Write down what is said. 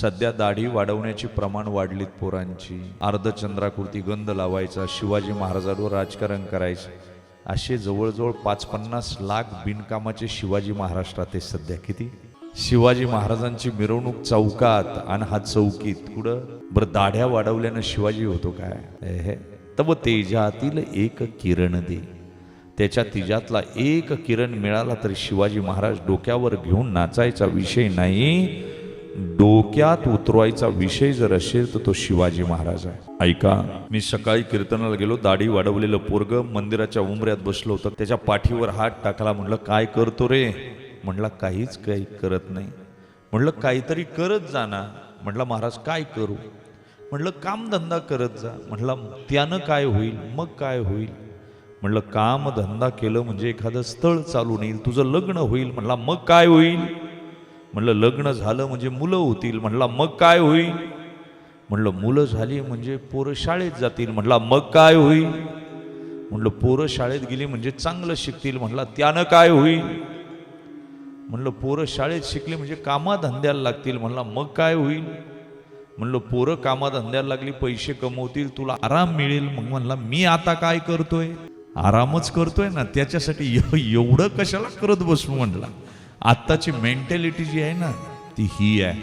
सध्या दाढी वाढवण्याची प्रमाण वाढलीत पोरांची, अर्धचंद्राकृती गंध लावायचा, शिवाजी महाराजांवर राजकारण करायचं, असे जवळजवळ 5-50 लाख बिनकामाचे शिवाजी महाराष्ट्रात आहे सध्या. किती? शिवाजी महाराजांची मिरवणूक चौकात आणि हा चौकीत कुठं? बरं, दाढ्या वाढवल्यानं शिवाजी होतो काय? तब तेजातील एक किरण दे, त्याच्या तिजातला एक किरण मिळाला तरी शिवाजी महाराज डोक्यावर घेऊन नाचायचा विषय नाही, डोक्यात उतरवायचा विषय जर असेल तर तो शिवाजी महाराज आहे. ऐका, मी सकाळी कीर्तनाला गेलो, दाढी वाढवलेलं पोरग मंदिराच्या उंबऱ्यात बसलो होतं, त्याच्या पाठीवर हात टाकला. म्हणलं काय करतो रे? म्हणला काहीच काही करत नाही. म्हणलं काहीतरी करत जा ना. म्हटलं महाराज काय करू? म्हटलं कामधंदा करत जा. म्हटला त्यानं काय होईल? मग काय होईल? म्हटलं काम धंदा केलं म्हणजे एखादं स्थळ चालून येईल, तुझं लग्न होईल. म्हणला मग काय होईल? म्हणलं लग्न झालं म्हणजे मुलं होतील. म्हणला मग काय होईल? म्हणलं मुलं झाली म्हणजे पोरं शाळेत जातील. म्हणला मग काय होईल? म्हणलं पोरं शाळेत गेली म्हणजे चांगलं शिकतील. म्हणला त्यानं काय होईल? म्हणलं पोरं शाळेत शिकली म्हणजे कामाधंद्याला लागतील. म्हणला मग काय होईल? म्हणलं पोरं कामाधंद्याला लागली, पैसे कमवतील, तुला आराम मिळेल. मग म्हणला मी आता काय करतोय? आरामच करतोय ना, त्याच्यासाठी एवढं कशाला करत बसू? म्हणला आत्ताची मेंटॅलिटी जी आहे ना ती ही आहे.